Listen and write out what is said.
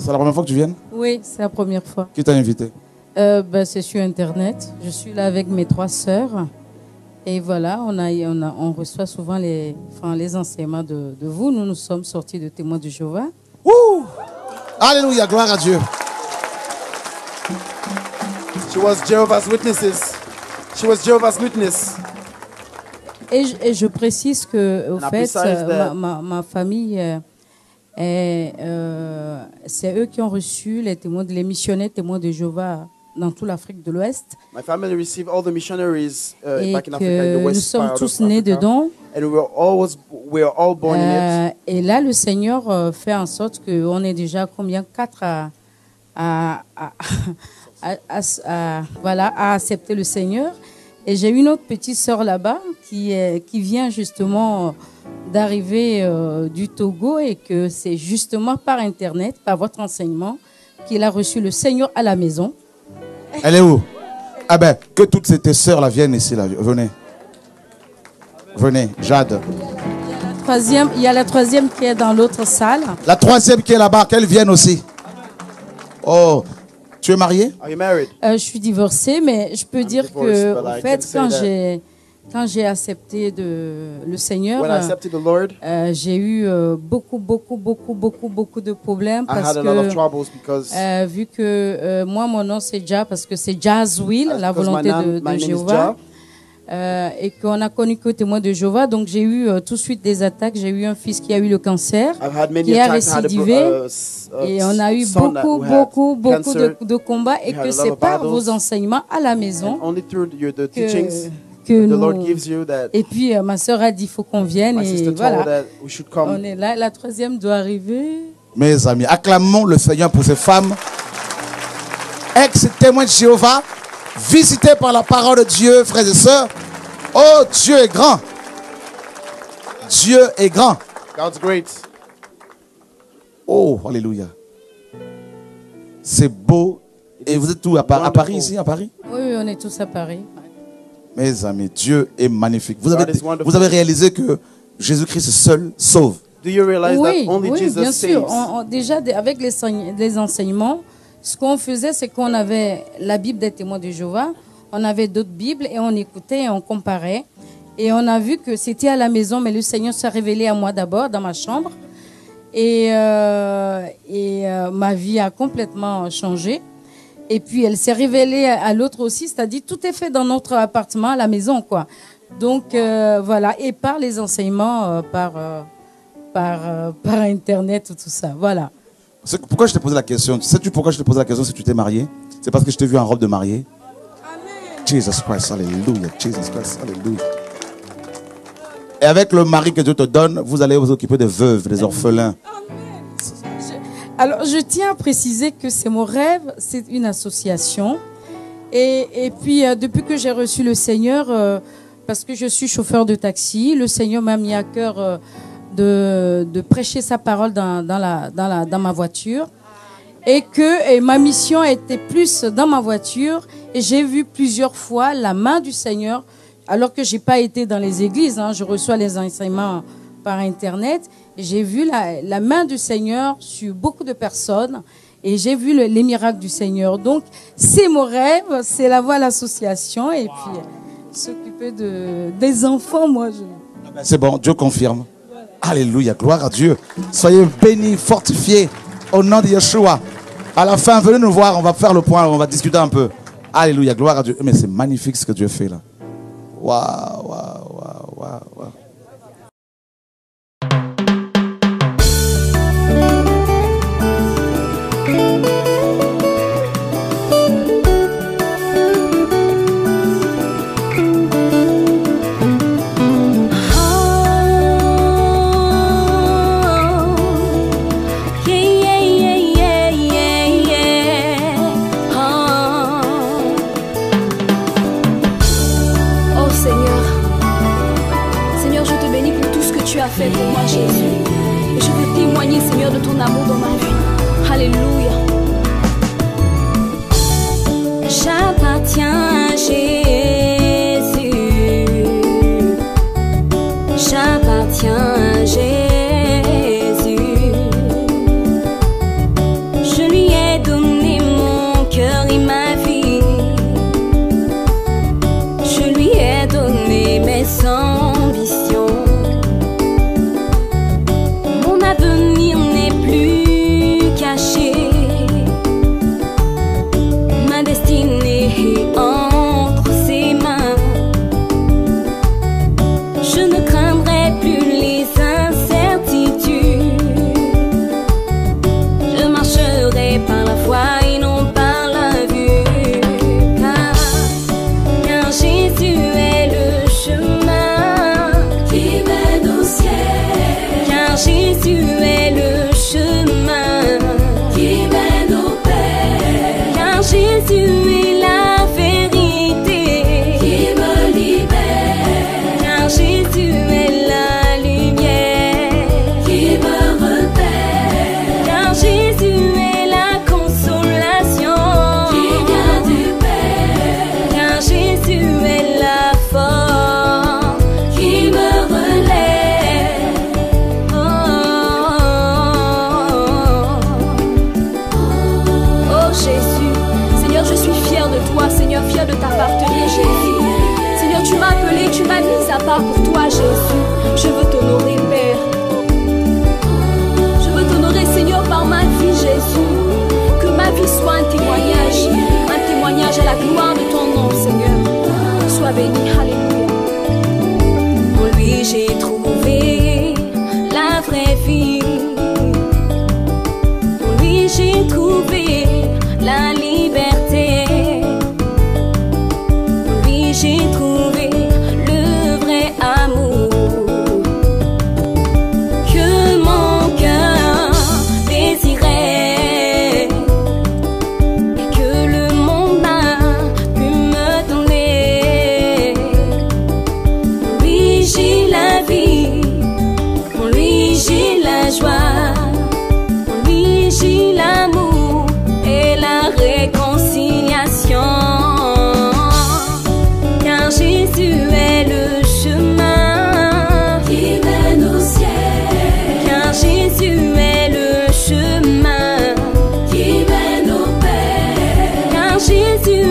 C'est la première fois que tu viennes? Oui, c'est la première fois. Qui t'a invité? C'est sur Internet. Je suis là avec mes 3 sœurs. Et voilà, on reçoit souvent les enseignements de vous. Nous sommes sortis de témoins de Jéhovah. Ouh! Alléluia, gloire à Dieu. She was Jehovah's Witnesses. She was Jehovah's Witness. Et je précise que, au And fait, besides that- ma famille, c'est eux qui ont reçu les missionnaires témoins de Jéhovah dans toute l'Afrique de l'Ouest. My family received all the missionaries Et back in Africa, in que the nous west sommes part tous of nés Africa. dedans. And we were all born in it. Et là, le Seigneur fait en sorte qu'on est déjà combien? 4 à accepter le Seigneur. Et j'ai une autre petite sœur là-bas qui vient justement d'arriver du Togo et que c'est justement par Internet, par votre enseignement, qu'il a reçu le Seigneur à la maison. Elle est où? Ah ben, que toutes ces sœurs là viennent ici là. Venez. Venez, Jade. Il y a la troisième qui est dans l'autre salle. La troisième qui est là-bas, qu'elle vienne aussi. Oh, tu es marié? Are you married? Je suis divorcée, mais je peux dire divorced, que, but en I fait, can say quand j'ai accepté le Seigneur, When I accepted the Lord, j'ai eu beaucoup de problèmes I parce had a lot of que troubles because vu que moi mon nom c'est Ja parce que c'est Jah's Will, la because volonté my de name is Jéhovah, Jah. et qu'on a connu que témoin de Jéhovah, donc j'ai eu tout de suite des attaques. J'ai eu un fils qui a eu le cancer, I've had many qui a attacks. I had récidivé. Et on a eu son that who had beaucoup cancer. de combats et We had que a lot c'est of par battles. vos enseignements à la maison And only through the que, teachings que the Lord nous... gives you that Et puis ma sœur a dit il faut qu'on vienne my et sister told voilà. that we should come. On est là, la troisième doit arriver. Mes amis, acclamons le Seigneur pour ces femmes. Ex-témoins de Jéhovah, visités par la parole de Dieu, frères et sœurs. Oh, Dieu est grand. Dieu est grand. God's great. Oh, alléluia. C'est beau. Et vous êtes où? À Paris, ici, à Paris? Oui, on est tous à Paris. Mes amis, Dieu est magnifique. Vous God is wonderful. avez réalisé que Jésus-Christ seul sauve. Do you realize Oui, that only oui, Jesus bien sûr. saves? Déjà, avec les enseignements, ce qu'on faisait, c'est qu'on avait la Bible des témoins de Jéhovah, on avait d'autres Bibles et on écoutait et on comparait. Et on a vu que c'était à la maison, mais le Seigneur s'est révélé à moi d'abord dans ma chambre. Et ma vie a complètement changé. Et puis, elle s'est révélée à l'autre aussi, c'est-à-dire tout est fait dans notre appartement, à la maison, quoi. Donc, voilà. Et par les enseignements, par Internet, tout ça. Voilà. Pourquoi je t'ai posé la question? Sais-tu pourquoi je t'ai posé la question si tu t'es marié? C'est parce que je t'ai vu en robe de mariée. Jesus Christ, alléluia. Jesus Christ, alléluia. Et avec le mari que Dieu te donne, vous allez vous occuper des veuves, des orphelins. Alors, je tiens à préciser que c'est mon rêve, c'est une association. Et puis, depuis que j'ai reçu le Seigneur, parce que je suis chauffeur de taxi, le Seigneur m'a mis à cœur de prêcher sa parole dans ma voiture. Et ma mission était plus dans ma voiture. Et j'ai vu plusieurs fois la main du Seigneur, alors que j'ai pas été dans les églises. Je reçois les enseignements par Internet. J'ai vu la main du Seigneur sur beaucoup de personnes. Et j'ai vu les miracles du Seigneur. Donc, c'est mon rêve, c'est la voie à l'association. Et puis, s'occuper des enfants, moi, C'est bon, Dieu confirme. Voilà. Alléluia, gloire à Dieu. Soyez bénis, fortifiés au nom de Yeshua. À la fin, venez nous voir, on va faire le point, on va discuter un peu. Alléluia, gloire à Dieu. Mais c'est magnifique ce que Dieu fait là. Waouh, waouh, waouh, waouh. Fait pour moi, Jésus. Et je veux témoigner, Seigneur, de ton amour dans ma vie. Alléluia. J'appartiens à Jésus. J'appartiens à Jésus. est la vérité qui me libère, car Jésus est la lumière qui me repère, car Jésus est la consolation qui vient du Père, car Jésus est la force qui me relève. Oh Jésus, Seigneur, je suis fière de toi, Seigneur, fière de t'appartenir, Jésus. Seigneur, tu m'as appelé, tu m'as mis à part pour toi, Jésus. Je veux t'honorer, Père. Je veux t'honorer, Seigneur, par ma vie, Jésus. Que ma vie soit un témoignage à la gloire de ton nom, Seigneur. Sois béni, alléluia. En lui, j'ai trouvé la vraie vie. En lui, j'ai trouvé la liberté. En lui, j'ai trouvé le vrai amour que mon cœur désirait et que le monde n'a pu me donner. En lui, j'ai la vie. En lui, j'ai la joie. En lui, j'ai l'amour et la réconciliation, car Jésus est le chemin qui mène au ciel, car Jésus est le chemin qui mène au Père, car Jésus